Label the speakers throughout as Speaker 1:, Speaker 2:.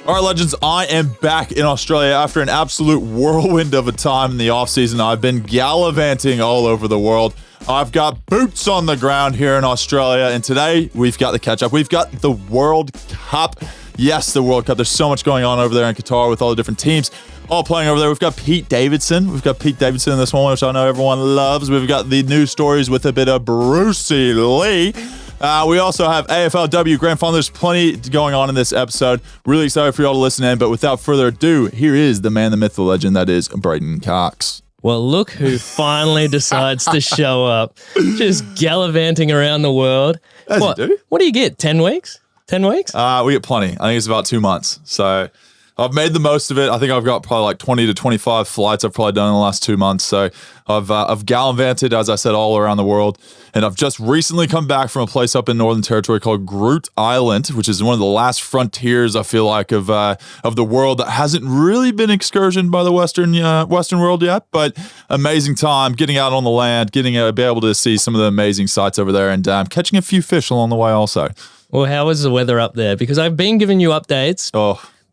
Speaker 1: All right, legends, I am back in Australia after an absolute whirlwind of a time in the offseason. I've been gallivanting all over the world. I've got boots on the ground here in Australia, and today we've got the catch-up. We've got the World Cup. Yes, the World Cup. There's so much going on over there in Qatar with all the different teams all playing over there. We've got Pete Davidson. We've got Pete Davidson in this one, which I know everyone loves. We've got the news stories with a bit of Brucey Lee. We also have AFLW Grand Final. There's plenty going on in this episode. Really excited for y'all to listen in. But without further ado, here is the man, the myth, the legend that is Brayden Cocks.
Speaker 2: Well, look who finally decides to show up. Just gallivanting around the world.
Speaker 1: As you do.
Speaker 2: What do you get? 10 weeks? 10 weeks?
Speaker 1: We get plenty. I think it's about 2 months. So I've made the most of it. I think I've got probably like 20 to 25 flights I've probably done in the last 2 months. So I've gallivanted, as I said, all around the world. And I've just recently come back from a place up in Northern Territory called Groot Island, which is one of the last frontiers, I feel like, of the world that hasn't really been excursioned by the Western world yet. But amazing time getting out on the land, be able to see some of the amazing sights over there, and catching a few fish along the way also.
Speaker 2: Well, how is the weather up there? Because I've been giving you updates,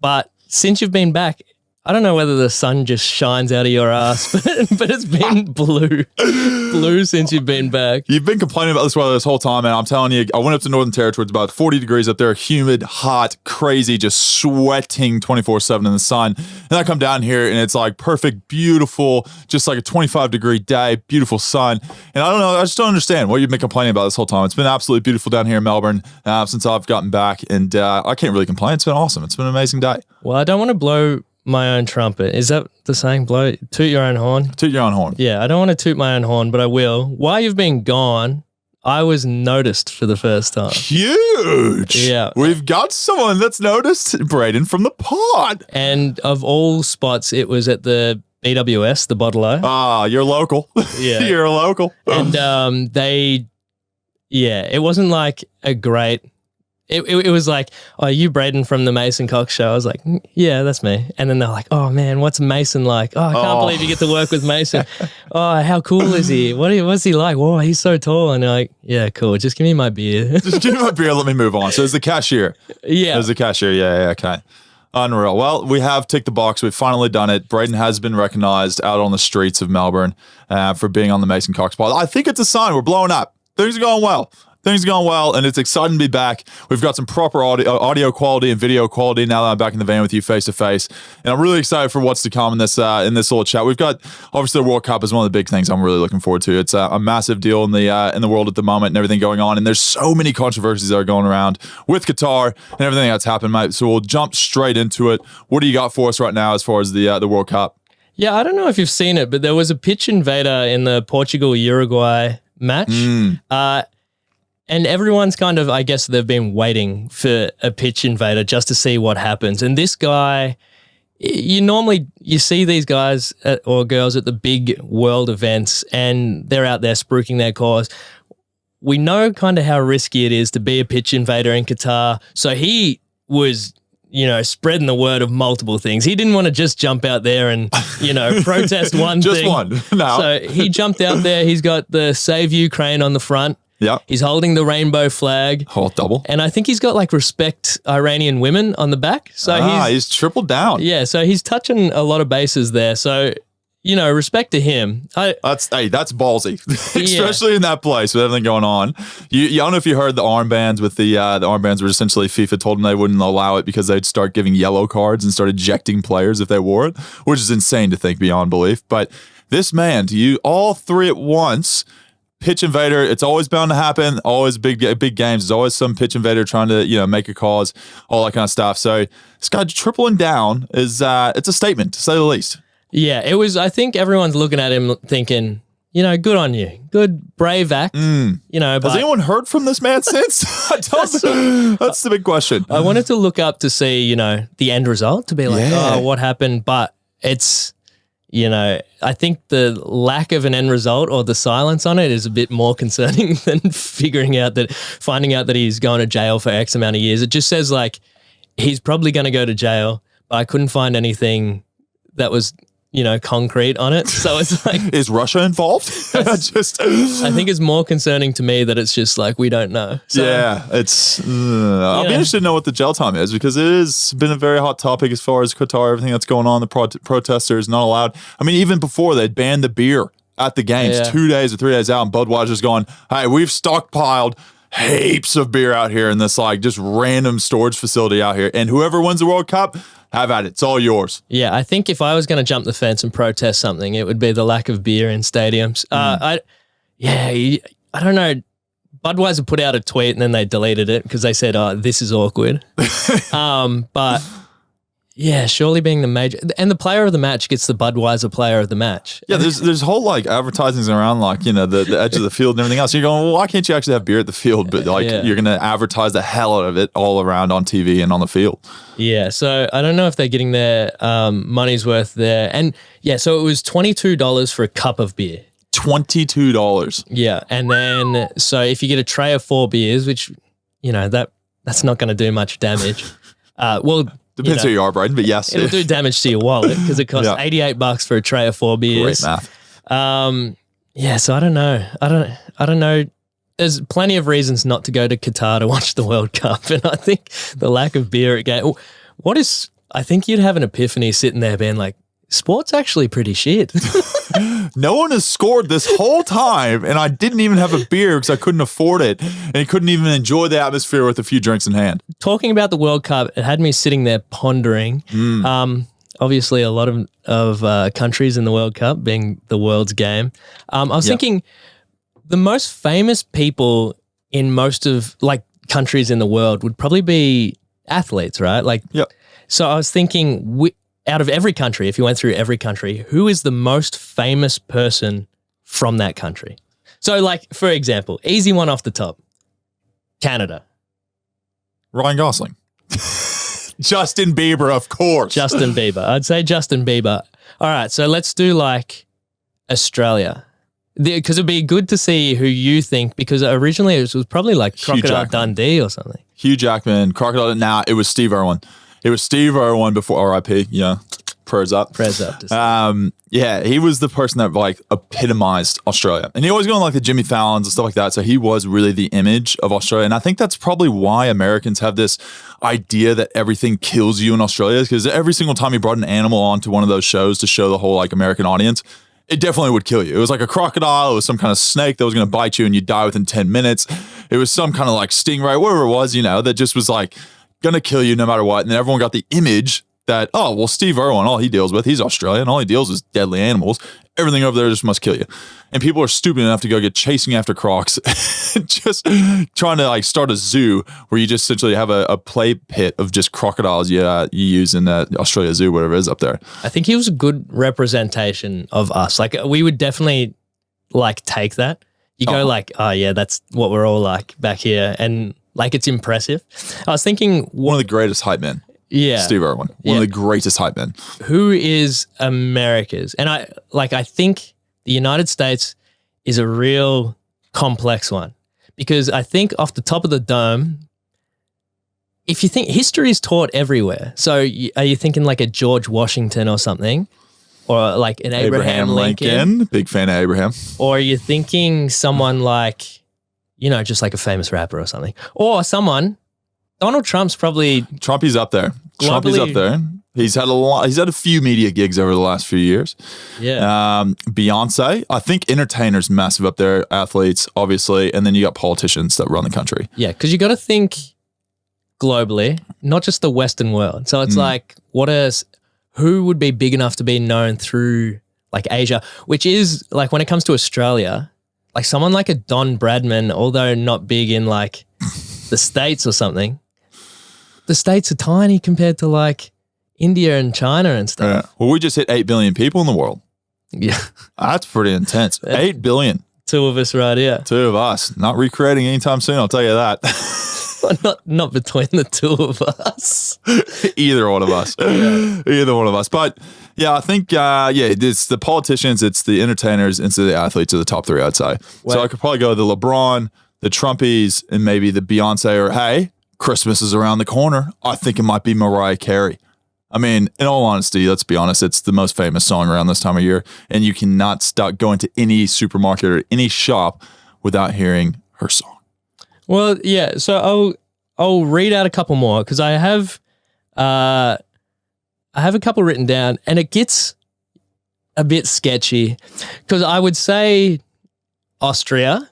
Speaker 2: but since you've been back, I don't know whether the sun just shines out of your ass, but it's been blue since you've been back.
Speaker 1: You've been complaining about this weather this whole time, and I'm telling you, I went up to Northern Territory. It's about 40 degrees up there, humid, hot, crazy, just sweating 24/7 in the sun. And I come down here, and it's like perfect, beautiful, just like a 25-degree day, beautiful sun. And I don't know, I just don't understand what you've been complaining about this whole time. It's been absolutely beautiful down here in Melbourne since I've gotten back, and I can't really complain. It's been awesome. It's been an amazing day.
Speaker 2: Well, I don't want to blow my own trumpet. Is that the saying? Toot your own horn?
Speaker 1: Toot your own horn.
Speaker 2: Yeah, I don't want to toot my own horn, but I will. While you've been gone, I was noticed for the first time.
Speaker 1: Huge.
Speaker 2: Yeah.
Speaker 1: We've got someone that's noticed Brayden from the pod.
Speaker 2: And of all spots, it was at the BWS, the Bottle-O.
Speaker 1: Ah, you're local.
Speaker 2: Yeah.
Speaker 1: You're local.
Speaker 2: And it wasn't like a great... It was like, oh, you Brayden from the Mason Cox show? I was like, yeah, that's me. And then they're like, oh, man, what's Mason like? Oh, I can't believe you get to work with Mason. Oh, how cool is he? What's he like? Whoa, he's so tall. And they're like, yeah, cool. Just give me my beer.
Speaker 1: Just give me my beer. Let me move on. So it's the cashier.
Speaker 2: Yeah.
Speaker 1: It's the cashier. Yeah, okay. Unreal. Well, we have ticked the box. We've finally done it. Brayden has been recognized out on the streets of Melbourne for being on the Mason Cox pod. I think it's a sign. We're blowing up. Things are going well. Things are going well, and it's exciting to be back. We've got some proper audio quality and video quality now that I'm back in the van with you face to face, and I'm really excited for what's to come in this little chat. We've got, obviously, the World Cup is one of the big things I'm really looking forward to. It's a massive deal in the world at the moment, and everything going on. And there's so many controversies that are going around with Qatar and everything that's happened, mate. So we'll jump straight into it. What do you got for us right now as far as the World Cup?
Speaker 2: Yeah, I don't know if you've seen it, but there was a pitch invader in the Portugal-Uruguay match. And everyone's kind of, I guess they've been waiting for a pitch invader just to see what happens. And this guy, you see these guys or girls at the big world events, and they're out there spruiking their cause. We know kind of how risky it is to be a pitch invader in Qatar. So he was, spreading the word of multiple things. He didn't want to just jump out there and, protest one thing.
Speaker 1: Just one. No.
Speaker 2: So he jumped out there. He's got the Save Ukraine on the front.
Speaker 1: Yeah.
Speaker 2: He's holding the rainbow flag.
Speaker 1: Oh, double.
Speaker 2: And I think he's got like Respect Iranian Women on the back. So
Speaker 1: he's tripled down.
Speaker 2: Yeah, so he's touching a lot of bases there. So, respect to him.
Speaker 1: That's ballsy, especially in that place with everything going on. I don't know if you heard the armbands with the armbands were essentially FIFA told them they wouldn't allow it because they'd start giving yellow cards and start ejecting players if they wore it, which is insane to think beyond belief. But this man, to you, all three at once. Pitch invader, it's always bound to happen. Always big games. There's always some pitch invader trying to, make a cause, all that kind of stuff. So this guy tripling down is it's a statement, to say the least.
Speaker 2: Yeah, it was. I think everyone's looking at him thinking, good on you, good brave act.
Speaker 1: Has anyone heard from this man since? That's the big question.
Speaker 2: I wanted to look up to see, the end result, to be like, oh, what happened? But it's. I think the lack of an end result or the silence on it is a bit more concerning than finding out that he's going to jail for X amount of years. It just says like he's probably going to go to jail, but I couldn't find anything that was concrete on it. So it's like,
Speaker 1: is Russia involved?
Speaker 2: I think it's more concerning to me that it's just like, we don't know. So,
Speaker 1: yeah, it's, I'll be interested to know what the jail time is, because it has been a very hot topic as far as Qatar, everything that's going on. The protesters not allowed. I mean, even before they'd banned the beer at the games 2 days or 3 days out, and Budweiser's going, hey, we've stockpiled heaps of beer out here in this like just random storage facility out here. And whoever wins the World Cup, have at it. It's all yours.
Speaker 2: Yeah, I think if I was going to jump the fence and protest something, it would be the lack of beer in stadiums. I don't know. Budweiser put out a tweet and then they deleted it because they said, this is awkward. But yeah, surely being the major, and the player of the match gets the Budweiser player of the match.
Speaker 1: Yeah, there's whole like advertisings around like, the edge of the field and everything else. You're going, well, why can't you actually have beer at the field? But like you're going to advertise the hell out of it all around on TV and on the field.
Speaker 2: Yeah, so I don't know if they're getting their money's worth there. And yeah, so it was $22 for a cup of beer.
Speaker 1: $22.
Speaker 2: Yeah, and then so if you get a tray of 4 beers, which that's not going to do much damage.
Speaker 1: Depends who you are, Brayden, but yes.
Speaker 2: It'll do damage to your wallet because it costs $88 for a tray of 4 beers.
Speaker 1: Great math.
Speaker 2: Yeah, so I don't know. I don't know. There's plenty of reasons not to go to Qatar to watch the World Cup, and I think the lack of beer at game. I think you'd have an epiphany sitting there being like, sport's actually pretty shit.
Speaker 1: No one has scored this whole time, and I didn't even have a beer because I couldn't afford it, and couldn't even enjoy the atmosphere with a few drinks in hand.
Speaker 2: Talking about the World Cup, it had me sitting there pondering. Obviously, a lot of countries in the World Cup being the world's game. I was thinking the most famous people in most of like countries in the world would probably be athletes, right? So I was thinking, out of every country, if you went through every country, who is the most famous person from that country? So like, for example, easy one off the top, Canada.
Speaker 1: Ryan Gosling. Justin Bieber, of course.
Speaker 2: Justin Bieber. I'd say Justin Bieber. All right, so let's do like Australia. Because it'd be good to see who you think, because originally it was probably like Crocodile Dundee or something.
Speaker 1: Hugh Jackman, Crocodile. Now it was Steve Irwin. It was Steve Irwin before RIP. Yeah. Prayers up.
Speaker 2: Prayers up.
Speaker 1: He was the person that like epitomized Australia. And he always going like the Jimmy Fallons and stuff like that. So he was really the image of Australia. And I think that's probably why Americans have this idea that everything kills you in Australia, because every single time he brought an animal onto one of those shows to show the whole like American audience, it definitely would kill you. It was like a crocodile. It was some kind of snake that was going to bite you and you'd die within 10 minutes. It was some kind of like stingray, whatever it was, that just was like going to kill you no matter what. And then everyone got the image that, oh, well, Steve Irwin, all he deals with, he's Australian. All he deals with is deadly animals. Everything over there just must kill you. And people are stupid enough to go get chasing after crocs, just trying to like start a zoo where you just essentially have a play pit of just crocodiles you use in the Australia Zoo, whatever it is up there.
Speaker 2: I think he was a good representation of us. Like we would definitely like take that. You go like, oh yeah, that's what we're all like back here. And like, it's impressive. I was thinking
Speaker 1: one of the greatest hype men.
Speaker 2: Yeah.
Speaker 1: Steve Irwin. One of the greatest hype men.
Speaker 2: Who is America's? And I think the United States is a real complex one, because I think off the top of the dome, if you think history is taught everywhere. So are you thinking like a George Washington or something? Or like an Abraham Lincoln?
Speaker 1: Big fan of Abraham.
Speaker 2: Or are you thinking someone like, just like a famous rapper or something? Or someone, Donald Trump's probably...
Speaker 1: Trumpy's up there. Trumpy's up there. He's had a few media gigs over the last few years.
Speaker 2: Yeah.
Speaker 1: Beyonce, I think entertainers massive up there, athletes, obviously, and then you got politicians that run the country.
Speaker 2: Yeah, because you got to think globally, not just the Western world. So it's like, who would be big enough to be known through like Asia, which is like when it comes to Australia, like someone like a Don Bradman, although not big in like the States or something, the States are tiny compared to like India and China and stuff.
Speaker 1: Yeah. Well, we just hit 8 billion people in the world.
Speaker 2: Yeah.
Speaker 1: That's pretty intense. 8 billion.
Speaker 2: 2 of us right here.
Speaker 1: 2 of us. Not recreating anytime soon, I'll tell you that.
Speaker 2: Not between the 2 of us.
Speaker 1: Either one of us. Yeah. Either one of us. But yeah, I think, it's the politicians, it's the entertainers, and the athletes are the top 3, I'd say. Well, so I could probably go the LeBron, the Trumpies, and maybe the Beyonce, or hey, Christmas is around the corner. I think it might be Mariah Carey. I mean, in all honesty, let's be honest, it's the most famous song around this time of year, and you cannot stop going to any supermarket or any shop without hearing her song.
Speaker 2: Well, yeah. So I'll read out a couple more because I have a couple written down, and it gets a bit sketchy because I would say Austria,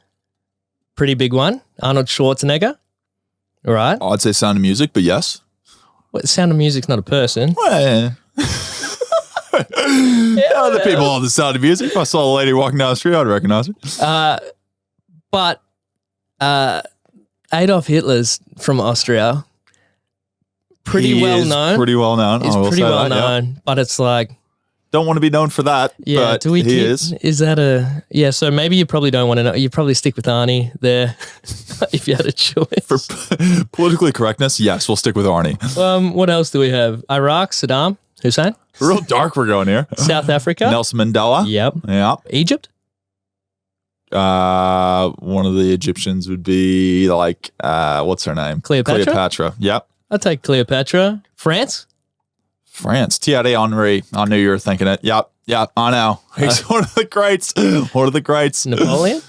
Speaker 2: pretty big one. Arnold Schwarzenegger, all right.
Speaker 1: I'd say Sound of Music, but yes.
Speaker 2: What, Sound of Music's not a person.
Speaker 1: Well, other people on the Sound of Music. If I saw a lady walking down the street, I'd recognize her.
Speaker 2: But Adolf Hitler's from Austria. Pretty well known.
Speaker 1: Pretty well known.
Speaker 2: He's pretty well known, yeah. But it's like,
Speaker 1: don't want to be known for that.
Speaker 2: Yeah,
Speaker 1: but he is.
Speaker 2: Is that a so maybe you probably don't want to know. You probably stick with Arnie there if you had a choice.
Speaker 1: For politically correctness, yes, we'll stick with Arnie.
Speaker 2: What else do we have? Iraq, Saddam Hussein.
Speaker 1: Real dark we're going here.
Speaker 2: South Africa.
Speaker 1: Nelson Mandela.
Speaker 2: Yep.
Speaker 1: Yeah.
Speaker 2: Egypt.
Speaker 1: One of the Egyptians would be like what's her name?
Speaker 2: Cleopatra.
Speaker 1: Yep.
Speaker 2: I'll take Cleopatra. France.
Speaker 1: Thierry Henry. I knew you were thinking it. Yep, I know. He's one of the greats. One of the greats.
Speaker 2: Napoleon?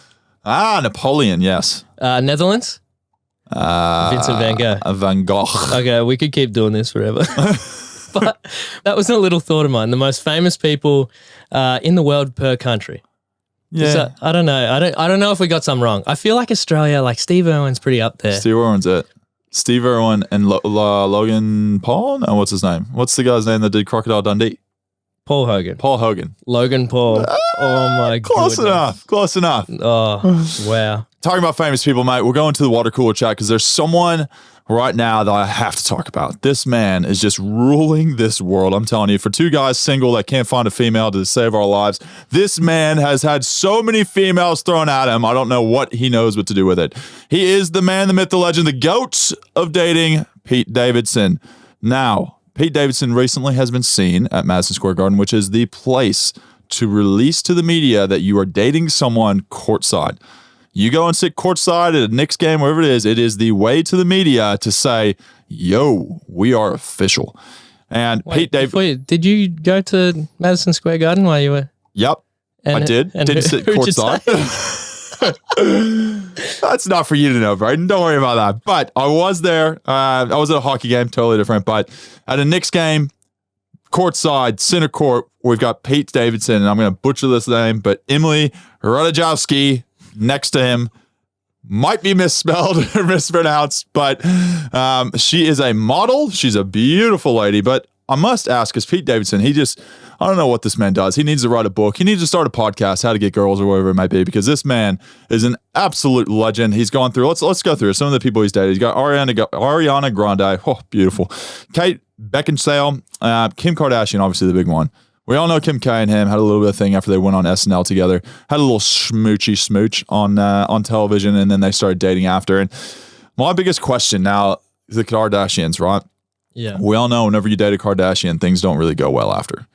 Speaker 1: Napoleon, yes.
Speaker 2: Netherlands? Vincent van Gogh.
Speaker 1: Van Gogh.
Speaker 2: Okay, we could keep doing this forever. But that was a little thought of mine. The most famous people in the world per country.
Speaker 1: Yeah.
Speaker 2: So, I don't know. I don't know if we got some wrong. I feel like Australia, like Steve Irwin's pretty up there.
Speaker 1: Steve Irwin's it. Steve Irwin and Logan Paul? No, what's his name? What's the guy's name that did Crocodile Dundee?
Speaker 2: Paul Hogan.
Speaker 1: Paul Hogan.
Speaker 2: Logan Paul. Oh my god.
Speaker 1: Close enough.
Speaker 2: Oh, wow.
Speaker 1: Talking about famous people, mate, we're going to the water cooler chat because there's someone right now that I have to talk about. This man is just ruling this world. I'm telling you, for two guys single that can't find a female to save our lives, this man has had so many females thrown at him. I don't know what he knows what to do with it. He is the man, the myth, the legend, the GOAT of dating, Pete Davidson. Now, Pete Davidson recently has been seen at Madison Square Garden, which is the place to release to the media that you are dating someone courtside. You go and sit courtside at a Knicks game, wherever it is the way to the media to say, yo, we are official. And Pete Davidson.
Speaker 2: Did you go to Madison Square Garden while you were?
Speaker 1: Yep, I did. Didn't sit courtside. That's not for you to know, Brayden. Don't worry about that. But I was there. I was at a hockey game, totally different. But at a Knicks game, courtside, center court, we've got Pete Davidson, and I'm going to butcher this name, but Emily Ratajkowski next to him. Might be misspelled or mispronounced, but she is a model. She's a beautiful lady. But I must ask, because Pete Davidson, I don't know what this man does. He needs to write a book. He needs to start a podcast, How to Get Girls or whatever it might be, because this man is an absolute legend. He's gone through, let's go through some of the people he's dated. He's got Ariana Grande. Oh, beautiful. Kate Beckinsale, Kim Kardashian, obviously the big one. We all know Kim K and him had a little bit of thing after they went on SNL together, had a little smooch on television, and then they started dating after. And my biggest question now, the Kardashians, right?
Speaker 2: Yeah.
Speaker 1: We all know whenever you date a Kardashian, things don't really go well after.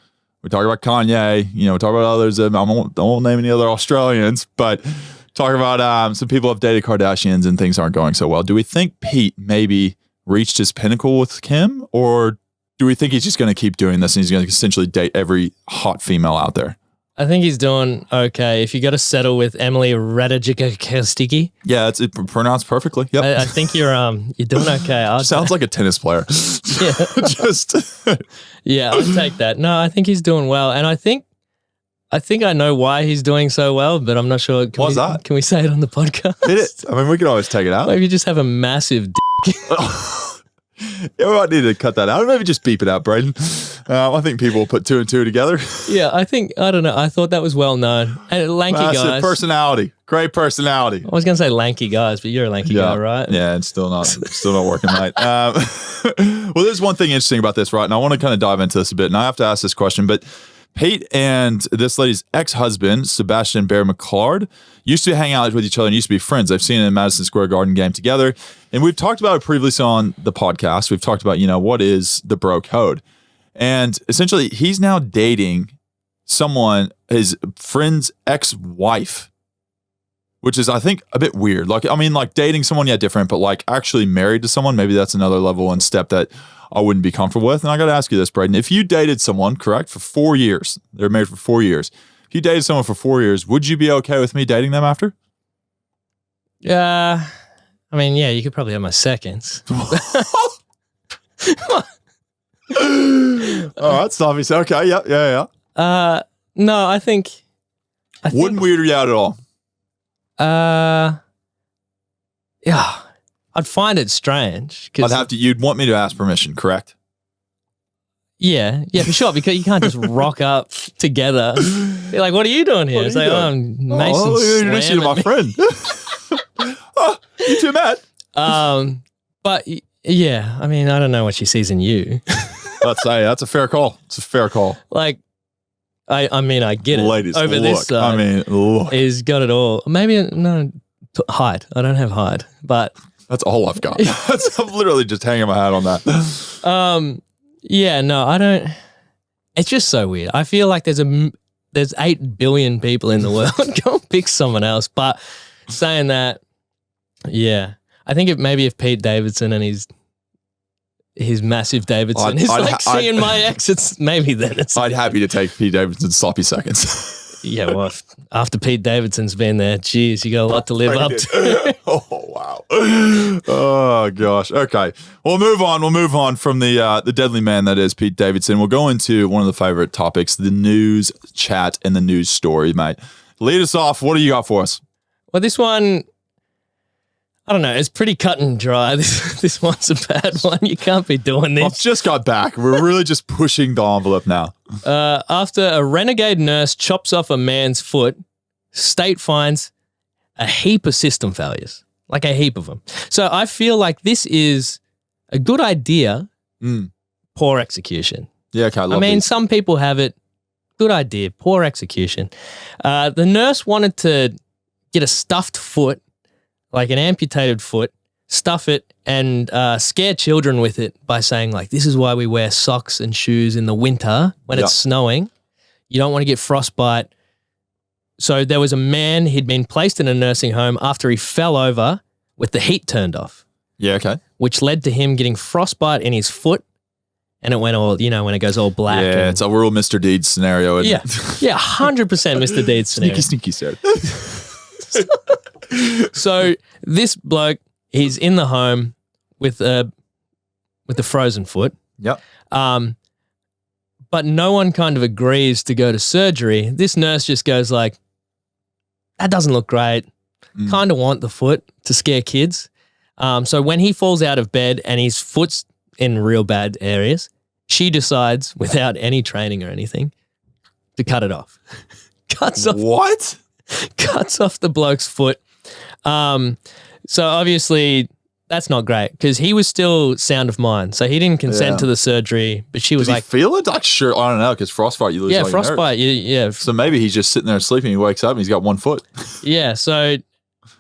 Speaker 1: We talk about Kanye, we talk about others. I won't name any other Australians, but talk about some people have dated Kardashians and things aren't going so well. Do we think Pete maybe reached his pinnacle with Kim, or do we think he's just going to keep doing this and he's going to essentially date every hot female out there?
Speaker 2: I think he's doing okay. If you got to settle with Emily Ratajkowski.
Speaker 1: Yeah, it's pronounced perfectly. Yep.
Speaker 2: I think you're doing okay.
Speaker 1: Sounds like a tennis player.
Speaker 2: Yeah. Yeah, I'll take that. No, I think he's doing well. And I think I know why he's doing so well, but I'm not sure.
Speaker 1: What's that?
Speaker 2: Can we say it on the podcast?
Speaker 1: Hit it. I mean, we can always take it out.
Speaker 2: Maybe just have a massive dick.
Speaker 1: Yeah, we might need to cut that out. Or maybe just beep it out, Brayden. I think people will put two and two together.
Speaker 2: Yeah, I don't know. I thought that was well known. And lanky guys.
Speaker 1: Personality. Great personality.
Speaker 2: I was going to say lanky guys, but you're a lanky guy, right?
Speaker 1: Yeah, it's still not working right. Well, there's one thing interesting about this, right? And I want to kind of dive into this a bit. And I have to ask this question, but Pete and this lady's ex-husband, Sebastian Bear McClard, used to hang out with each other and used to be friends. I've seen it in Madison Square Garden game together. And we've talked about it previously on the podcast. We've talked about, what is the bro code? And essentially, he's now dating his friend's ex-wife, which is, I think, a bit weird. Like, I mean, like dating someone, yeah, different, but like actually married to someone, maybe that's another level and step that I wouldn't be comfortable with. And I got to ask you this, Brayden, if you dated someone, correct, for 4 years, they're married for 4 years. If you dated someone for 4 years, would you be okay with me dating them after?
Speaker 2: Yeah. I mean, yeah, you could probably have my seconds.
Speaker 1: Oh, that's obvious. Okay, yeah.
Speaker 2: No, I think
Speaker 1: Wouldn't weird you out at all.
Speaker 2: Yeah, I'd find it strange.
Speaker 1: You'd want me to ask permission, correct?
Speaker 2: Yeah, for sure, because you can't just rock up together. Be like, what are you doing here? It's like, I'm Mason.
Speaker 1: Oh, introduce you to my friend. Oh, you too mad?
Speaker 2: But yeah, I mean, I don't know what she sees in you.
Speaker 1: That's a fair call. It's a fair call.
Speaker 2: Like, I mean, I get it.
Speaker 1: Ladies,
Speaker 2: over
Speaker 1: look,
Speaker 2: this side,
Speaker 1: I mean, look.
Speaker 2: He's got it all. Maybe no height. I don't have height, but
Speaker 1: that's all I've got. I'm literally just hanging my hat on that.
Speaker 2: Yeah, no, I don't. It's just so weird. I feel like there's 8 billion people in the world. Go pick someone else. But saying that, yeah, I think maybe if Pete Davidson and his massive Davidson is seeing my ex, it's maybe then it's.
Speaker 1: I'd happy to take Pete Davidson's sloppy seconds.
Speaker 2: Yeah, well, after Pete Davidson's been there, geez, you got a lot to live up to.
Speaker 1: Oh, wow. Oh, gosh. Okay. We'll move on from the deadly man that is Pete Davidson. We'll go into one of the favorite topics, the news chat and the news story, mate. Lead us off. What do you got for us?
Speaker 2: Well, this one, I don't know. It's pretty cut and dry. This one's a bad one. You can't be doing this.
Speaker 1: I've just got back. We're really just pushing the envelope now.
Speaker 2: After a renegade nurse chops off a man's foot, state finds a heap of system failures, like a heap of them. So I feel like this is a good idea, poor execution.
Speaker 1: Yeah, okay.
Speaker 2: I mean, some people have it. Good idea, poor execution. The nurse wanted to get a stuffed foot, like an amputated foot, stuff it and scare children with it by saying like, this is why we wear socks and shoes in the winter when it's snowing. You don't want to get frostbite. So there was a man, he'd been placed in a nursing home after he fell over with the heat turned off.
Speaker 1: Yeah, okay.
Speaker 2: Which led to him getting frostbite in his foot. And it went all, when it goes all black.
Speaker 1: Yeah, it's a real Mr. Deeds scenario.
Speaker 2: Yeah, 100% Mr. Deeds scenario.
Speaker 1: Sneaky, sir.
Speaker 2: So this bloke, he's in the home with a frozen foot.
Speaker 1: Yep.
Speaker 2: But no one kind of agrees to go to surgery. This nurse just goes like, that doesn't look great. Kind of want the foot to scare kids. So when he falls out of bed and his foot's in real bad areas, she decides, without any training or anything, to cut it off. Cuts off the bloke's foot. So obviously that's not great because he was still sound of mind. So he didn't consent to the surgery, but she was
Speaker 1: Did
Speaker 2: like,
Speaker 1: he feel it? Like, sure, I don't know, because frostbite, you lose all your
Speaker 2: frostbite.
Speaker 1: nerves.
Speaker 2: Yeah.
Speaker 1: So maybe he's just sitting there sleeping. He wakes up and he's got one foot.
Speaker 2: Yeah. So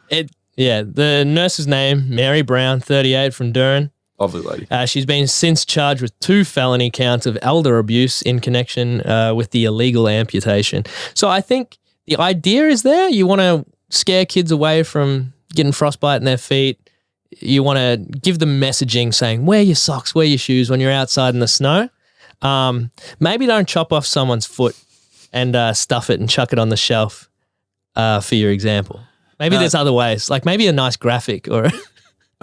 Speaker 2: the nurse's name, Mary Brown, 38, from Durham.
Speaker 1: Lovely lady.
Speaker 2: She's been since charged with 2 felony counts of elder abuse in connection with the illegal amputation. So I think the idea is there. You want to scare kids away from getting frostbite in their feet. You want to give them messaging saying, wear your socks, wear your shoes when you're outside in the snow. Maybe don't chop off someone's foot and stuff it and chuck it on the shelf for your example. Maybe there's other ways, like maybe a nice graphic or...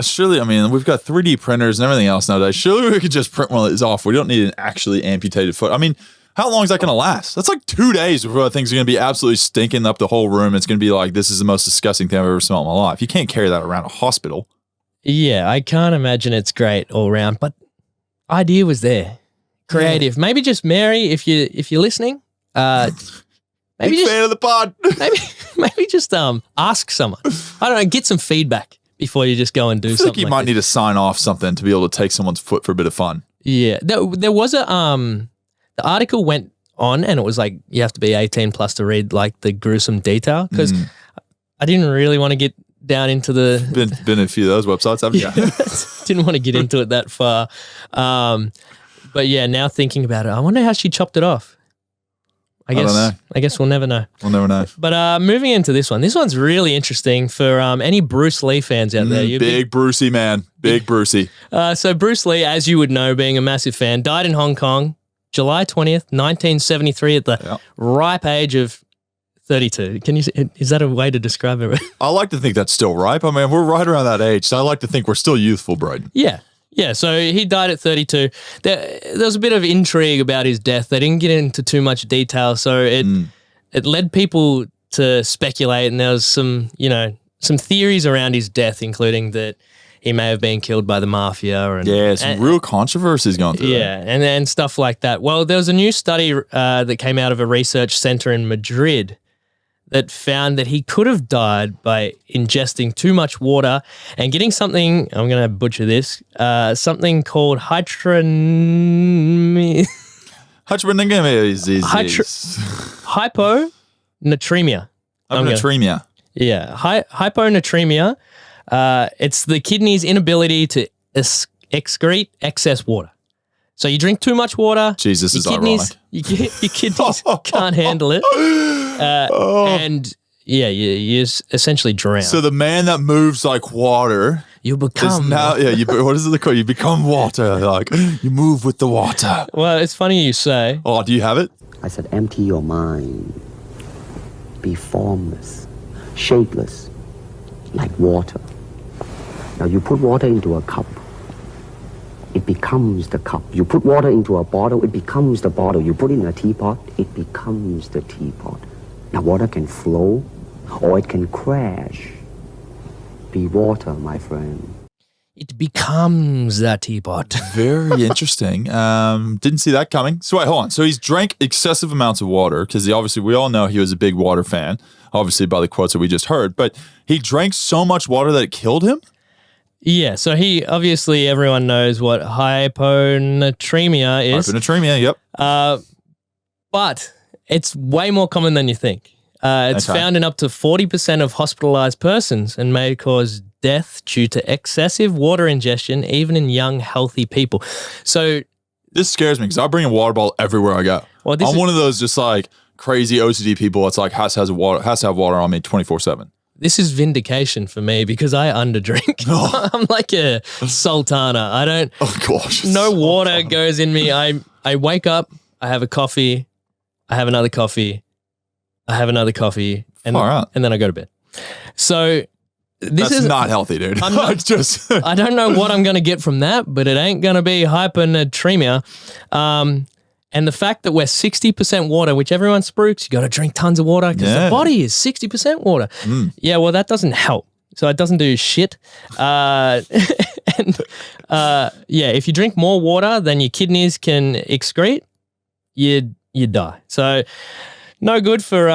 Speaker 1: Surely, I mean, we've got 3D printers and everything else nowadays. Surely we could just print one of these off. We don't need an actually amputated foot. I mean, how long is that going to last? That's like 2 days before things are going to be absolutely stinking up the whole room. It's going to be like, this is the most disgusting thing I've ever smelled in my life. You can't carry that around a hospital. Yeah,
Speaker 2: I can't imagine it's great all around, but idea was there. Creative. Yeah. Maybe just Mary, if you're listening, maybe
Speaker 1: big
Speaker 2: just,
Speaker 1: fan of the pod.
Speaker 2: maybe just ask someone. I don't know, get some feedback before you just go and do something. I think
Speaker 1: you might need to sign off something to be able to take someone's foot for a bit of fun.
Speaker 2: Yeah. There was the article went on and it was like you have to be 18 plus to read like the gruesome detail because I didn't really want to get down into the...
Speaker 1: Been in a few of those websites, haven't you?
Speaker 2: Didn't want to get into it that far. But yeah, now thinking about it, I wonder how she chopped it off. I guess we'll never know.
Speaker 1: We'll never know.
Speaker 2: But moving into this one. This one's really interesting for any Bruce Lee fans out there.
Speaker 1: Big Brucey, man. Big Brucey.
Speaker 2: So Bruce Lee, as you would know, being a massive fan, died in Hong Kong, July 20th, 1973 at the ripe age of 32. Is that a way to describe it?
Speaker 1: I like to think that's still ripe. I mean, we're right around that age, so I like to think we're still youthful, Brayden.
Speaker 2: Yeah. Yeah, so he died at 32. There was a bit of intrigue about his death. They didn't get into too much detail, so it led people to speculate, and there was some theories around his death, including that he may have been killed by the mafia. And
Speaker 1: some real controversies going through.
Speaker 2: Yeah, and stuff like that. Well, there was a new study that came out of a research center in Madrid that found that he could have died by ingesting too much water and getting something, I'm going to butcher this, something called hyponatremia.
Speaker 1: Hyponatremia.
Speaker 2: Yeah, hyponatremia. It's the kidney's inability to excrete excess water. So you drink too much water.
Speaker 1: Jesus, is ironic.
Speaker 2: Your kidneys can't handle it. And yeah, you essentially drown.
Speaker 1: So the man that moves like water,
Speaker 2: you become
Speaker 1: what is it called? You become water. Like you move with the water.
Speaker 2: Well, it's funny you say.
Speaker 1: Oh, do you have it?
Speaker 3: I said, empty your mind. Be formless, shapeless, like water. Now you put water into a cup. It becomes the cup. You put water into a bottle, it becomes the bottle. You put it in a teapot, it becomes the teapot. Now water can flow or it can crash. Be water, my friend.
Speaker 2: It becomes that teapot.
Speaker 1: Very interesting. Didn't see that coming. So wait, hold on. So he's drank excessive amounts of water because we all know he was a big water fan, obviously by the quotes that we just heard, but he drank so much water that it killed him?
Speaker 2: Yeah, so everyone knows what hyponatremia is.
Speaker 1: Hyponatremia, yep.
Speaker 2: But it's way more common than you think. It's found in up to 40% of hospitalized persons and may cause death due to excessive water ingestion, even in young, healthy people. So
Speaker 1: this scares me because I bring a water bottle everywhere I go. Well, I'm one of those just like crazy OCD people that's like has to have water on me 24/7.
Speaker 2: This is vindication for me because I underdrink. Oh. I'm like a sultana. I don't.
Speaker 1: Oh gosh.
Speaker 2: No water goes in me. I wake up. I have a coffee. I have another coffee. I have another coffee, and then I go to bed. So this is
Speaker 1: not healthy, dude.
Speaker 2: I'm not, I don't know what I'm going to get from that, but it ain't going to be hyponatremia. And the fact that we're 60% water, which everyone spooks, you got to drink tons of water because the body is 60% water. Yeah, well, that doesn't help. So it doesn't do shit. If you drink more water than your kidneys can excrete, you die. So no good for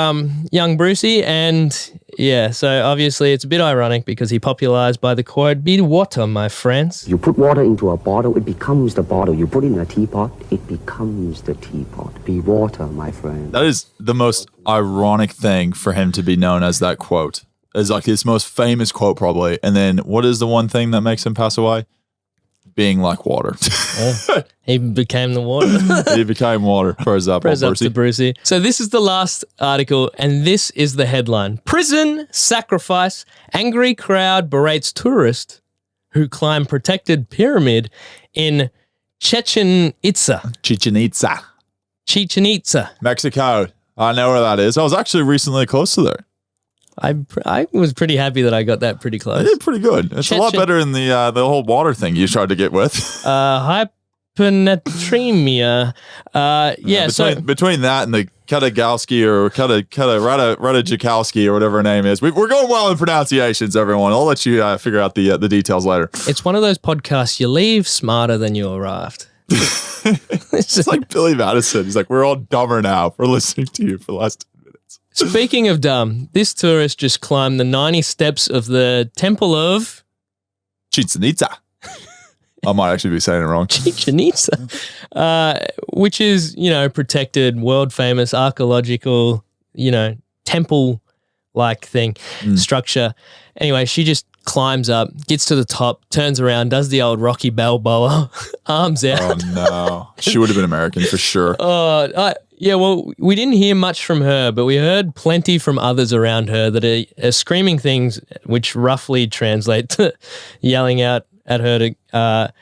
Speaker 2: young Brucey. And yeah, so obviously it's a bit ironic because he popularized by the quote, "Be water, my friends."
Speaker 3: You put water into a bottle, it becomes the bottle. You put it in a teapot, it becomes the teapot. Be water, my friend.
Speaker 1: That is the most ironic thing for him to be known as that quote. It's like his most famous quote probably. And then what is the one thing that makes him pass away? Being like water.
Speaker 2: He became the water.
Speaker 1: He became water. Press up
Speaker 2: to Brucey. So this is the last article, and this is the headline. Prison sacrifice. Angry crowd berates tourist who climb protected pyramid in Chichen Itza.
Speaker 1: Mexico. I know where that is. I was actually recently close to there.
Speaker 2: I was pretty happy that I got that pretty close.
Speaker 1: I did pretty good. It's a lot better than the whole water thing you tried to get with.
Speaker 2: Hyponatremia.
Speaker 1: Between that and the Katagalski or Radajakowski or whatever her name is, we're going well in pronunciations, everyone. I'll let you figure out the details later.
Speaker 2: It's one of those podcasts you leave smarter than you arrived.
Speaker 1: It's just like Billy Madison. He's like, we're all dumber now for listening to you for the last 10 minutes.
Speaker 2: Speaking of dumb, this tourist just climbed the 90 steps of the Temple of
Speaker 1: Chichen Itza. I might actually be saying it wrong.
Speaker 2: Chichen Itza, which is, protected, world famous archaeological, temple-like thing, structure. Anyway, she just climbs up, gets to the top, turns around, does the old Rocky Balboa, arms out.
Speaker 1: Oh no, she would have been American for sure.
Speaker 2: Yeah, well, we didn't hear much from her, but we heard plenty from others around her that are screaming things which roughly translate to yelling out at her to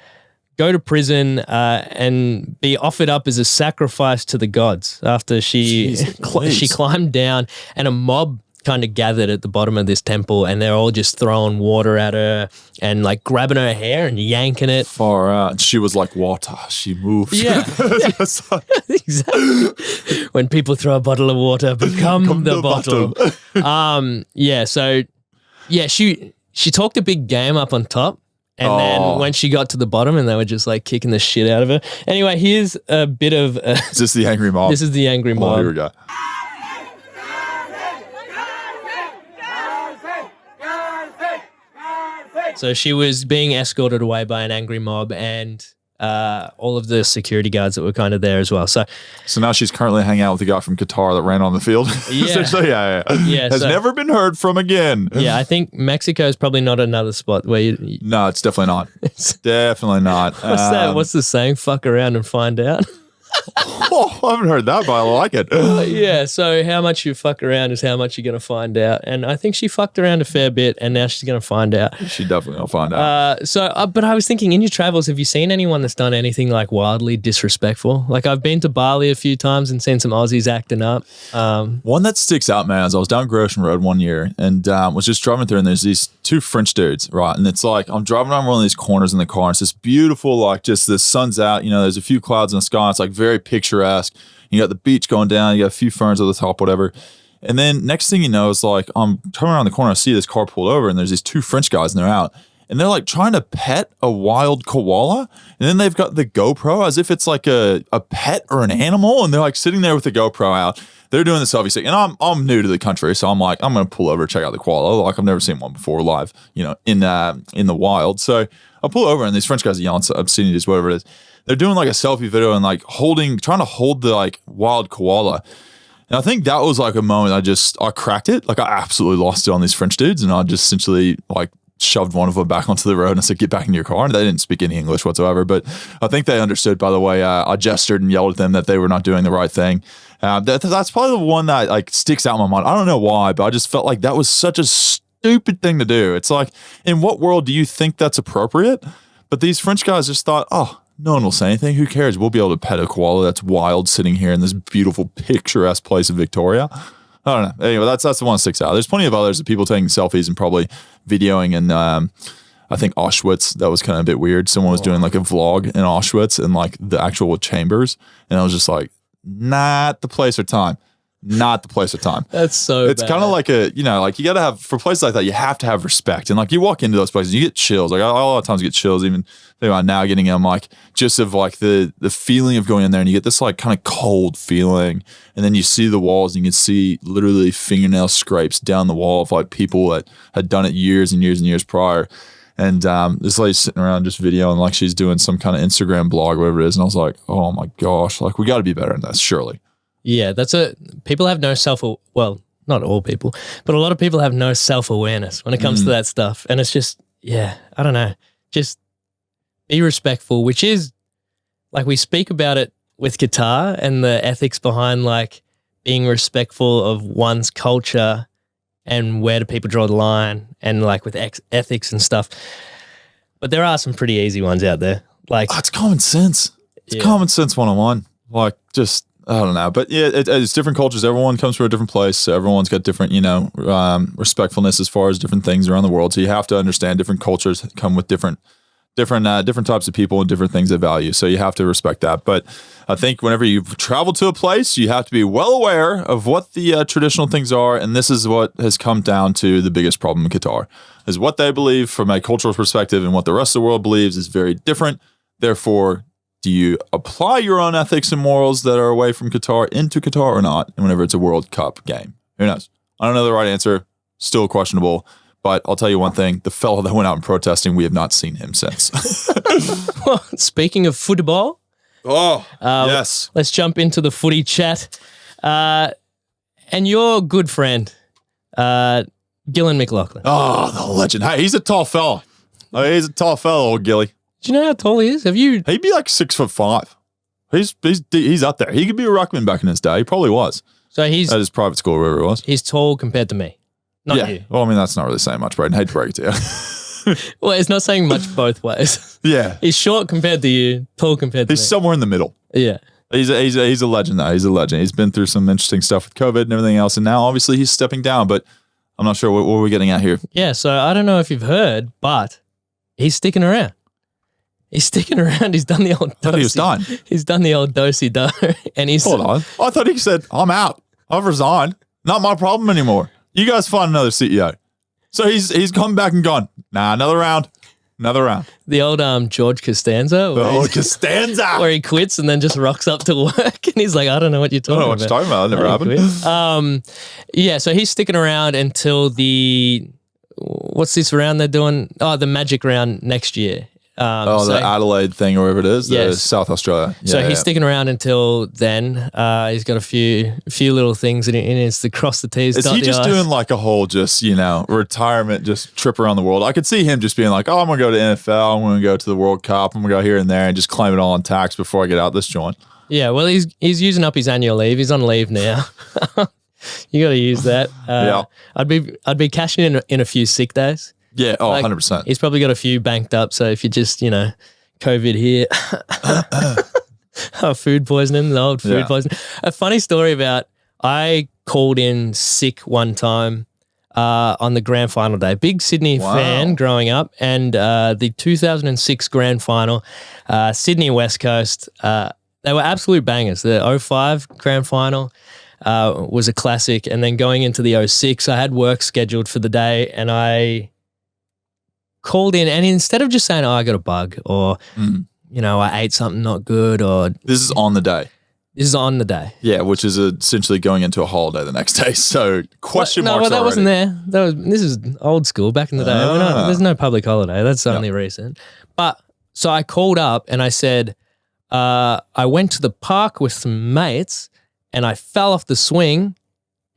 Speaker 2: go to prison and be offered up as a sacrifice to the gods after she climbed down, and a mob kind of gathered at the bottom of this temple, and they're all just throwing water at her and like grabbing her hair and yanking it.
Speaker 1: Far out. She was like water. She moved.
Speaker 2: Yeah. Exactly. When people throw a bottle of water, become the bottle. She talked a big game up on top. And then when she got to the bottom, and they were just like kicking the shit out of her. Anyway, here's a bit of...
Speaker 1: Is this the angry mob?
Speaker 2: This is the angry mob.
Speaker 1: Oh, here we go.
Speaker 2: So she was being escorted away by an angry mob, and all of the security guards that were kind of there as well. So
Speaker 1: now she's currently hanging out with the guy from Qatar that ran on the field.
Speaker 2: Yeah.
Speaker 1: Yeah. Has never been heard from again.
Speaker 2: Yeah, I think Mexico is probably not another spot where you
Speaker 1: No, it's definitely not. Definitely not.
Speaker 2: What's that? What's the saying? Fuck around and find out.
Speaker 1: I haven't heard that, but I like it.
Speaker 2: Yeah, so how much you fuck around is how much you're going to find out. And I think she fucked around a fair bit, and now she's going to find out.
Speaker 1: She definitely will find out.
Speaker 2: But I was thinking, in your travels, have you seen anyone that's done anything like wildly disrespectful? Like, I've been to Bali a few times and seen some Aussies acting up.
Speaker 1: One that sticks out, man, is I was down Grosvenor Road one year and was just driving through, and there's these two French dudes, right? And it's like, I'm driving around one of these corners in the car, and it's this beautiful, like, just the sun's out, there's a few clouds in the sky. It's like very picturesque. You got the beach going down, you got a few ferns at the top, whatever. And then next thing you know, it's like I'm turning around the corner, I see this car pulled over, and there's these two French guys, and they're out. And they're like trying to pet a wild koala. And then they've got the GoPro as if it's like a pet or an animal. And they're like sitting there with the GoPro out. They're doing the selfie stick. And I'm new to the country, so I'm like, I'm going to pull over and check out the koala. Like, I've never seen one before live, in the wild. So I pull over, and these French guys are yelling obscenities, whatever it is. They're doing like a selfie video and like trying to hold the like wild koala. And I think that was like a moment I cracked it. Like, I absolutely lost it on these French dudes, and I just essentially like shoved one of them back onto the road and said, get back in your car. And they didn't speak any English whatsoever, but I think they understood by the way I gestured and yelled at them that they were not doing the right thing. That's probably the one that like sticks out in my mind. I don't know why, but I just felt like that was such a stupid thing to do. It's like, in what world do you think that's appropriate? But these French guys just thought, no one will say anything. Who cares? We'll be able to pet a koala that's wild sitting here in this beautiful, picturesque place of Victoria. I don't know. Anyway, that's the one that sticks out. There's plenty of others of people taking selfies and probably videoing in, I think, Auschwitz. That was kind of a bit weird. Someone was doing like a vlog in Auschwitz and like the actual chambers. And I was just like, not the place or time. Not the place or time.
Speaker 2: That's so
Speaker 1: It's kind of like like you got to have, for places like that, you have to have respect. And like you walk into those places, you get chills. Like a lot of times you get chills, even think about now getting them, like just of like the feeling of going in there, and you get this like kind of cold feeling. And then you see the walls, and you can see literally fingernail scrapes down the wall of like people that had done it years and years and years prior. And this lady's sitting around just videoing like she's doing some kind of Instagram blog, whatever it is. And I was like, oh my gosh, like we got to be better than this, surely.
Speaker 2: Yeah, people have no not all people, but a lot of people have no self-awareness when it comes to that stuff. And it's just, I don't know, just be respectful, which is like we speak about it with guitar and the ethics behind like being respectful of one's culture and where do people draw the line and like with ethics and stuff. But there are some pretty easy ones out there. Like
Speaker 1: it's common sense. It's common sense 101. Like just, I don't know, but yeah, it's different cultures. Everyone comes from a different place. So everyone's got different, respectfulness as far as different things around the world. So you have to understand different cultures come with different types of people and different things they value. So you have to respect that. But I think whenever you travel to a place, you have to be well aware of what the traditional things are. And this is what has come down to the biggest problem in Qatar, is what they believe from a cultural perspective and what the rest of the world believes is very different. Therefore, do you apply your own ethics and morals that are away from Qatar into Qatar or not? And whenever it's a World Cup game, who knows? I don't know the right answer. Still questionable. But I'll tell you one thing. The fellow that went out and protesting, we have not seen him since.
Speaker 2: Well, speaking of football.
Speaker 1: Yes.
Speaker 2: Let's jump into the footy chat. And your good friend, Gillan McLaughlin.
Speaker 1: Oh, the legend. Hey, he's a tall fella. He's a tall fella, old Gilly.
Speaker 2: Do you know how tall he is?
Speaker 1: He'd be like 6'5". He's up there. He could be a ruckman back in his day. He probably was.
Speaker 2: So he's
Speaker 1: at his private school, wherever it was.
Speaker 2: He's tall compared to me. Not you.
Speaker 1: Well, I mean, that's not really saying much, Brayden. Hate to break it to you.
Speaker 2: Well, it's not saying much both ways.
Speaker 1: Yeah.
Speaker 2: He's short compared to you, tall compared to me.
Speaker 1: He's somewhere in the middle.
Speaker 2: Yeah.
Speaker 1: He's a legend, though. He's a legend. He's been through some interesting stuff with COVID and everything else, and now obviously he's stepping down, but I'm not sure what we're getting at here.
Speaker 2: Yeah, so I don't know if you've heard, but he's sticking around. He's sticking around. He's done the old
Speaker 1: I thought he was done.
Speaker 2: He's done the old do-si-do. And he's...
Speaker 1: Hold on. I thought he said, I'm out. I've resigned. Not my problem anymore. You guys find another CEO. So he's come back and gone, nah, another round.
Speaker 2: The old George Costanza.
Speaker 1: Costanza.
Speaker 2: Where he quits and then just rocks up to work. And he's like, I don't know what you're talking about.
Speaker 1: I don't know what you're talking about. That never happened.
Speaker 2: Yeah, so he's sticking around until what's this round they're doing? Oh, the Magic round next year.
Speaker 1: The Adelaide thing or whatever it is, the South Australia. Yeah,
Speaker 2: so he's sticking around until then. He's got a few little things in his to cross the T's.
Speaker 1: Is he just doing like a whole retirement, just trip around the world? I could see him just being like, oh, I'm going to go to NFL. I'm going to go to the World Cup. I'm going to go here and there and just claim it all on tax before I get out this joint.
Speaker 2: Yeah, well, he's using up his annual leave. He's on leave now. You got to use that. I'd be cashing in a few sick days.
Speaker 1: Yeah, 100%.
Speaker 2: He's probably got a few banked up. So if you just, COVID here, food poisoning, the old food poisoning. A funny story about I called in sick one time on the grand final day. Big Sydney fan growing up, and the 2006 grand final, Sydney West Coast, they were absolute bangers. The 05 grand final was a classic, and then going into the 06, I had work scheduled for the day, and I called in, and instead of just saying, oh, I got a bug, or, I ate something not good, or...
Speaker 1: This is on the day.
Speaker 2: This is on the day.
Speaker 1: Yeah, which is essentially going into a holiday the next day. So question marks
Speaker 2: that
Speaker 1: already.
Speaker 2: Wasn't there. This is old school, back in the day. There's no public holiday. That's only recent. But, so I called up and I said, I went to the park with some mates and I fell off the swing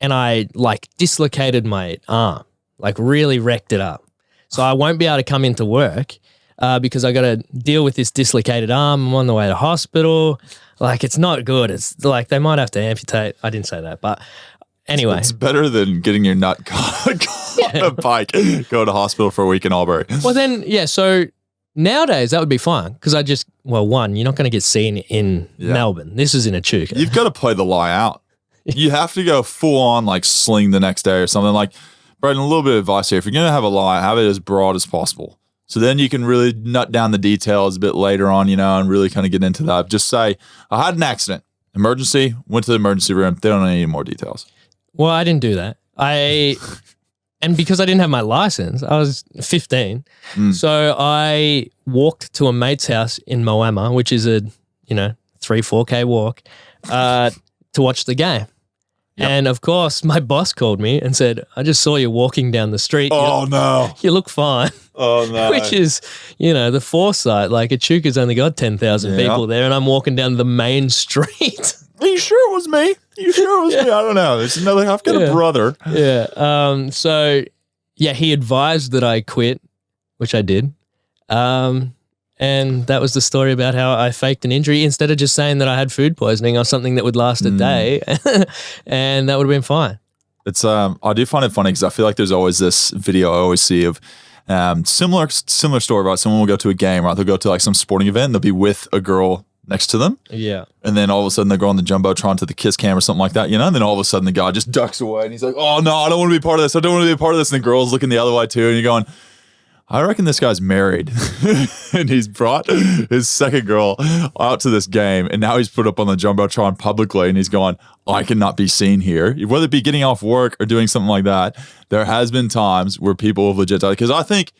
Speaker 2: and I dislocated my arm, really wrecked it up. So I won't be able to come into work because I got to deal with this dislocated arm. I'm on the way to hospital. It's not good. It's they might have to amputate. I didn't say that, but anyway.
Speaker 1: It's better than getting your nut caught on a bike, go to hospital for a week in Albury.
Speaker 2: Well then, so nowadays that would be fine because one, you're not going to get seen in Melbourne. This is in Echuca.
Speaker 1: You've got to play the lie out. You have to go full on sling the next day or something. Brayden, a little bit of advice here. If you're going to have a lie, have it as broad as possible. So then you can really nut down the details a bit later on, and really kind of get into that. Just say, I had an accident. Emergency, went to the emergency room. They don't need any more details.
Speaker 2: Well, I didn't do that. And because I didn't have my license, I was 15. So I walked to a mate's house in Moama, which is a, 3-4K walk, to watch the game. Yep. And of course, my boss called me and said, I just saw you walking down the street.
Speaker 1: Oh, no.
Speaker 2: You look fine.
Speaker 1: Oh, no.
Speaker 2: Which is, the foresight. Echuca's only got 10,000 people there, and I'm walking down the main street.
Speaker 1: Are you sure it was me? Me? I don't know. There's another, I've got a brother.
Speaker 2: Yeah. So, he advised that I quit, which I did. And that was the story about how I faked an injury instead of just saying that I had food poisoning or something that would last a day, and that would have been fine.
Speaker 1: It's I do find it funny because I feel like there's always this video I always see of similar story about someone will go to a game, right? They'll go to some sporting event, they'll be with a girl next to them.
Speaker 2: Yeah.
Speaker 1: And then all of a sudden they go on the Jumbotron to the kiss cam or something like that, and then all of a sudden the guy just ducks away and he's like, oh no, I don't want to be part of this. I don't want to be a part of this. And the girl's looking the other way too, and you're going, I reckon this guy's married and he's brought his second girl out to this game and now he's put up on the Jumbotron publicly and he's going, I cannot be seen here. Whether it be getting off work or doing something like that, there has been times where people have legit died. Because I think,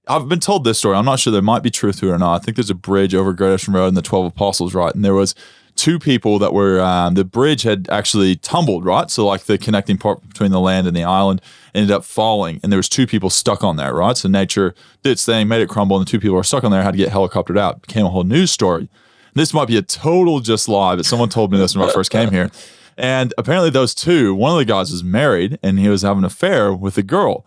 Speaker 1: I've been told this story, I'm not sure there might be truth to it or not. I think there's a bridge over Great Ocean Road in the 12 Apostles, right? And there was two people that were, the bridge had actually tumbled, right? So the connecting part between the land and the island ended up falling, and there was two people stuck on there, right? So nature did its thing, made it crumble, and the two people were stuck on there, had to get helicoptered out. It became a whole news story. And this might be a total just lie, but someone told me this when I first came here. And apparently those two, one of the guys was married, and he was having an affair with a girl.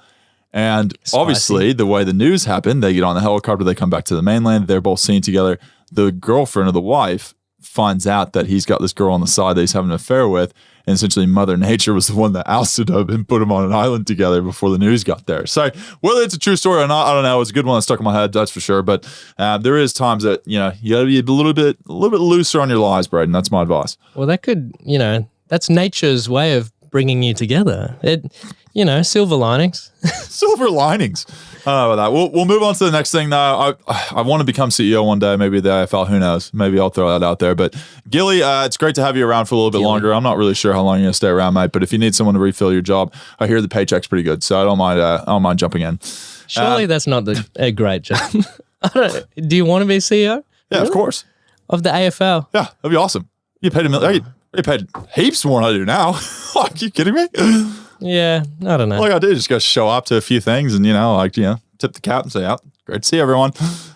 Speaker 1: And obviously, the way the news happened, they get on the helicopter, they come back to the mainland, they're both seen together. The girlfriend or the wife finds out that he's got this girl on the side that he's having an affair with. And essentially Mother Nature was the one that ousted him and put him on an island together before the news got there. So whether it's a true story or not, I don't know. It's a good one that stuck in my head, that's for sure. But there is times that, you got to be a little bit looser on your lies, Brayden. That's my advice.
Speaker 2: Well, that could, that's nature's way of bringing you together. Silver linings.
Speaker 1: Silver linings. I don't know about that. We'll move on to the next thing now. I want to become CEO one day, maybe the AFL. Who knows? Maybe I'll throw that out there. But Gilly, it's great to have you around for a little bit longer. I'm not really sure how long you're going to stay around, mate. But if you need someone to refill your job, I hear the paycheck's pretty good, so I don't mind jumping in.
Speaker 2: Surely that's not a great job. Do you want to be CEO?
Speaker 1: Yeah, really? Of course.
Speaker 2: Of the AFL?
Speaker 1: Yeah, that'd be awesome. You paid you paid heaps more than I do now. Are you kidding me?
Speaker 2: Yeah, I don't know.
Speaker 1: All I gotta do is just go show up to a few things and, tip the cap and say, great to see everyone.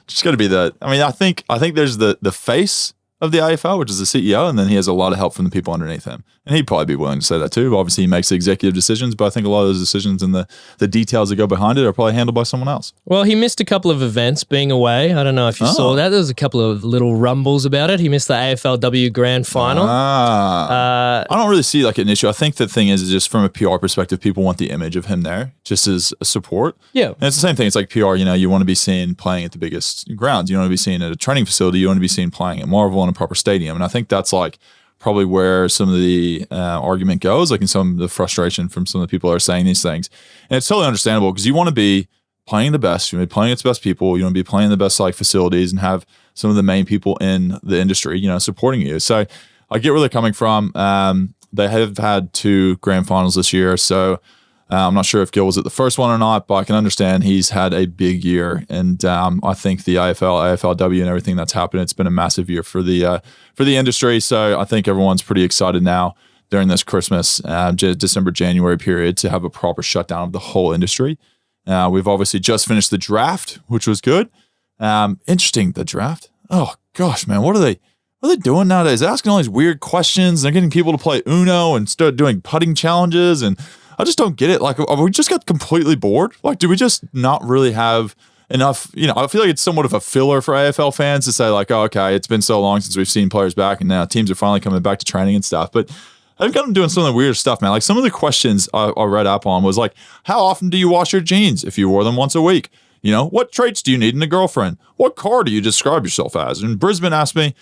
Speaker 1: Just gotta be I think there's the face of the AFL, which is the CEO, and then he has a lot of help from the people underneath him. And he'd probably be willing to say that too. Obviously, he makes the executive decisions, but I think a lot of those decisions and the details that go behind it are probably handled by someone else.
Speaker 2: Well, he missed a couple of events being away. I don't know if you saw that. There was a couple of little rumbles about it. He missed the AFLW grand final.
Speaker 1: I don't really see like an issue. I think the thing is just from a PR perspective, people want the image of him there just as a support.
Speaker 2: Yeah.
Speaker 1: And it's the same thing. It's like PR, you want to be seen playing at the biggest grounds. You want to be seen at a training facility. You want to be seen playing at Marvel in a proper stadium. And I think that's like probably where some of the argument goes, like in some of the frustration from some of the people that are saying these things. And it's totally understandable because you want to be playing the best, you want to be playing its best people, you want to be playing the best like facilities and have some of the main people in the industry, supporting you. So I get where they're coming from. They have had 2 grand finals this year. So I'm not sure if Gil was at the first one or not, but I can understand he's had a big year. And I think the AFL, AFLW and everything that's happened, it's been a massive year for the industry. So I think everyone's pretty excited now during this Christmas, December, January period to have a proper shutdown of the whole industry. We've obviously just finished the draft, which was good. Interesting, the draft. Oh gosh, man, what are they doing nowadays? They're asking all these weird questions. They're getting people to play Uno and start doing putting challenges. And I just don't get it. Like, we just got completely bored? Like, do we just not really have enough? I feel like it's somewhat of a filler for AFL fans to say like, oh, okay, it's been so long since we've seen players back and now teams are finally coming back to training and stuff. But I've got them doing some of the weird stuff, man. Like some of the questions I read up on was like, how often do you wash your jeans if you wore them once a week? What traits do you need in a girlfriend? What car do you describe yourself as? And Brisbane asked me,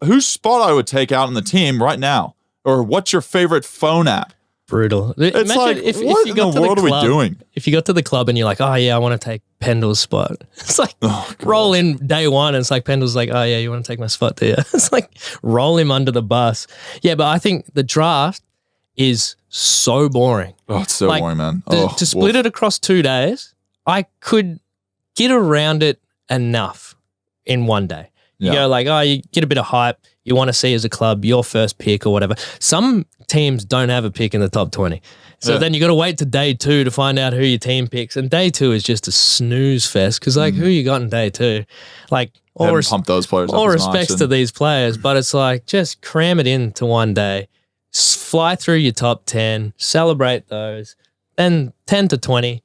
Speaker 1: whose spot I would take out on the team right now? Or what's your favorite phone app?
Speaker 2: Brutal.
Speaker 1: It's
Speaker 2: Imagine
Speaker 1: like,
Speaker 2: if
Speaker 1: what
Speaker 2: you
Speaker 1: in
Speaker 2: got
Speaker 1: the world are we doing?
Speaker 2: If you got to the club and you're like, oh yeah, I want to take Pendle's spot. It's like roll in day one and it's like Pendle's like, oh yeah, you want to take my spot, do you? It's like roll him under the bus. Yeah, but I think the draft is so boring.
Speaker 1: Oh, it's so boring, man.
Speaker 2: To split it across 2 days, I could get around it enough in one day. You go like, oh, you get a bit of hype. You want to see as a club your first pick or whatever. Some teams don't have a pick in the top 20. So then you got to wait to day 2 to find out who your team picks. And day 2 is just a snooze fest because like who you got in day 2? Like
Speaker 1: pump those players
Speaker 2: all respects to these players, but it's like just cram it into one day. Fly through your top 10, celebrate those, then 10 to 20.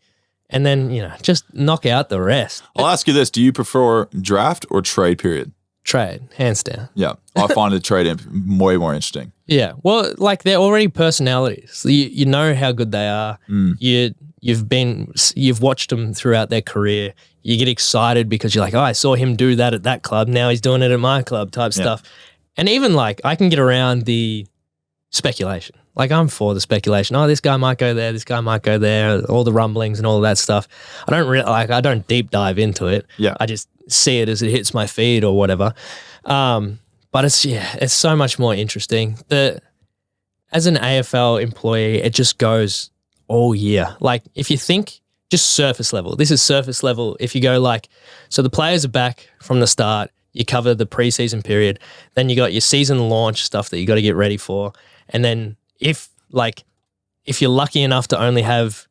Speaker 2: And then, just knock out the rest.
Speaker 1: I'll ask you this. Do you prefer draft or trade period?
Speaker 2: Trade, hands down.
Speaker 1: Yeah. I find the trade way more interesting.
Speaker 2: Yeah. Well, like they're already personalities. You know how good they are. You've watched them throughout their career. You get excited because you're like, oh, I saw him do that at that club. Now he's doing it at my club type stuff. And even like I can get around the speculation. Like I'm for the speculation. Oh, this guy might go there. This guy might go there. All the rumblings and all of that stuff. I don't deep dive into it.
Speaker 1: Yeah.
Speaker 2: I just see it as it hits my feed or whatever. But it's so much more interesting. As an AFL employee, it just goes all year. Like if you think just surface level, this is surface level. If you go like, so the players are back from the start. You cover the preseason period. Then you got your season launch stuff that you got to get ready for, and then if you're lucky enough to only have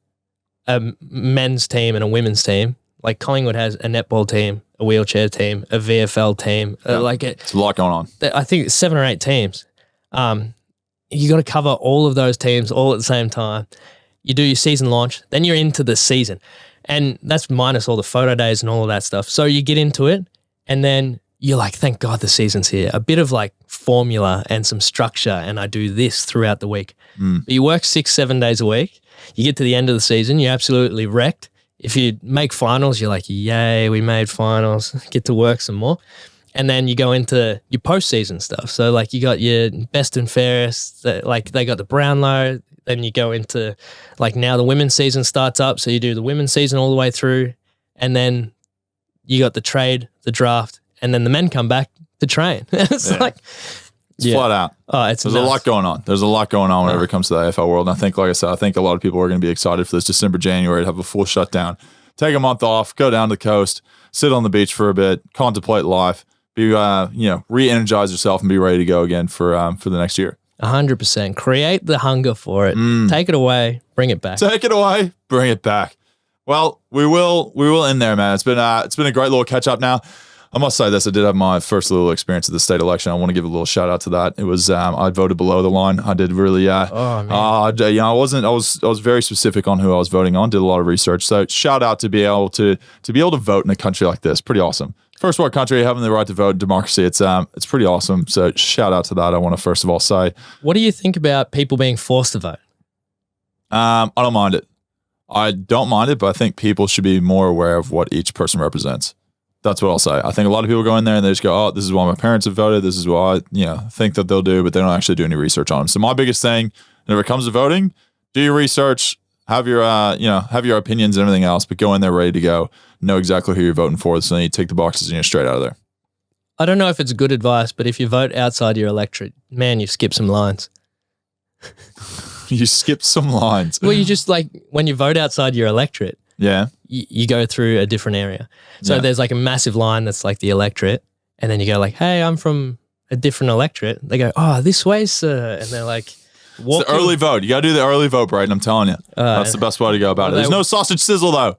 Speaker 2: a men's team and a women's team, like Collingwood has a netball team, a wheelchair team, a VFL team,
Speaker 1: it's a lot going on.
Speaker 2: I think 7 or 8 teams. You got to cover all of those teams all at the same time. You do your season launch, then you're into the season, and that's minus all the photo days and all of that stuff. So you get into it, and then you're like, thank God the season's here. A bit of like formula and some structure, and I do this throughout the week. But you work 6-7 days a week. You get to the end of the season, you're absolutely wrecked. If you make finals, you're like, yay, we made finals. Get to work some more. And then you go into your postseason stuff. So like you got your best and fairest, like they got the Brownlow. Then you go into like now the women's season starts up. So you do the women's season all the way through. And then you got the trade, the draft, and then the men come back to train. It's like,
Speaker 1: it's flat out.
Speaker 2: Oh,
Speaker 1: There's a lot going on. There's a lot going on whenever it comes to the AFL world. And I think, like I said, I think a lot of people are going to be excited for this December, January to have a full shutdown. Take a month off, go down to the coast, sit on the beach for a bit, contemplate life, be re-energize yourself and be ready to go again for the next year.
Speaker 2: 100%. Create the hunger for it. Take it away, bring it back.
Speaker 1: Take it away, bring it back. Well, we will end there, man. It's been a great little catch up now. I must say this, I did have my first little experience at the state election. I want to give a little shout out to that. It was I voted below the line. I did really I was very specific on who I was voting on, did a lot of research. So shout out to be able to vote in a country like this. Pretty awesome. First world country, having the right to vote, democracy, it's pretty awesome. So shout out to that, I want to first of all say.
Speaker 2: What do you think about people being forced to vote?
Speaker 1: I don't mind it. I don't mind it, but I think people should be more aware of what each person represents. That's what I'll say. I think a lot of people go in there and they just go, oh, this is why my parents have voted. This is what I think that they'll do, but they don't actually do any research on them. So my biggest thing, whenever it comes to voting, do your research, have your opinions and everything else, but go in there ready to go. Know exactly who you're voting for. So then you tick the boxes and you're straight out of there.
Speaker 2: I don't know if it's good advice, but if you vote outside your electorate, man, you skip some lines.
Speaker 1: You skip some lines.
Speaker 2: Well, you just like when you vote outside your electorate, you go through a different area. So there's like a massive line that's like the electorate, and then you go like, hey, I'm from a different electorate. They go, oh, this way, sir. And they're like,
Speaker 1: it's the early vote. You got to do the early vote, Brayden. I'm telling you. That's the best way to go about it. There's no sausage sizzle, though.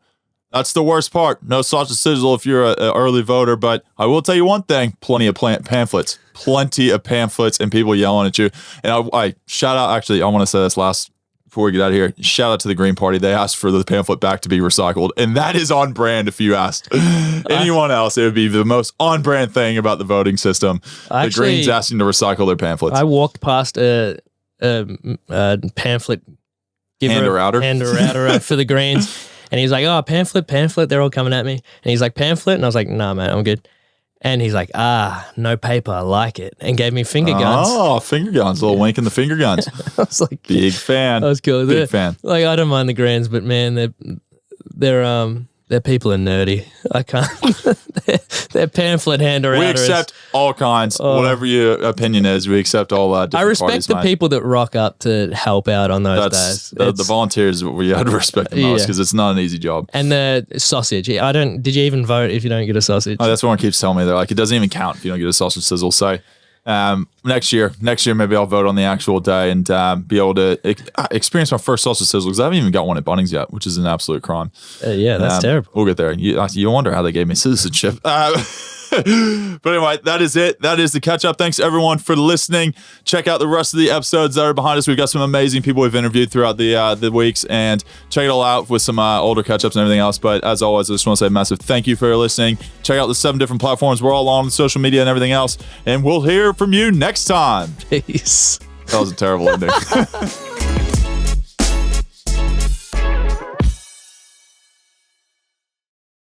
Speaker 1: That's the worst part. No sausage sizzle if you're an early voter. But I will tell you one thing, plenty of pamphlets. Plenty of pamphlets and people yelling at you. And I shout out, actually, I want to say this last before we get out of here. Shout out to the Green Party. They asked for the pamphlet back to be recycled. And that is on brand if you asked anyone else. It would be the most on brand thing about the voting system. The Greens asking to recycle their pamphlets.
Speaker 2: I walked past a pamphlet giver. Hander-outer for the Greens. And he's like, oh, pamphlet, they're all coming at me. And he's like, pamphlet? And I was like, nah, mate, I'm good. And he's like, no paper, I like it. And gave me finger guns.
Speaker 1: Oh, finger guns. A little wink in the finger guns.
Speaker 2: I was like,
Speaker 1: big fan.
Speaker 2: That was cool.
Speaker 1: Big fan.
Speaker 2: Like, I don't mind the Greens, but man, their people are nerdy. I can't. they're pamphlet hander-outers.
Speaker 1: We accept all kinds. Whatever your opinion is, we accept all different
Speaker 2: I respect
Speaker 1: parties,
Speaker 2: the people that rock up to help out on those days.
Speaker 1: The volunteers, we had to respect the most because it's not an easy job.
Speaker 2: And the sausage. Did you even vote if you don't get a sausage?
Speaker 1: Oh, that's what one keeps telling me. They're like, it doesn't even count if you don't get a sausage sizzle. So next year, maybe I'll vote on the actual day and be able to experience my first sausage sizzle because I haven't even got one at Bunnings yet, which is an absolute crime.
Speaker 2: That's terrible.
Speaker 1: We'll get there. You wonder how they gave me citizenship. But anyway, that is it. That is the catch up. Thanks everyone for listening. Check out the rest of the episodes that are behind us. We've got some amazing people we've interviewed throughout the weeks, and check it all out with some older catch ups and everything else. But as always, I just want to say a massive thank you for listening. Check out the 7 different platforms. We're all on social media and everything else, and we'll hear from you next time.
Speaker 2: Peace.
Speaker 1: That was a terrible ending.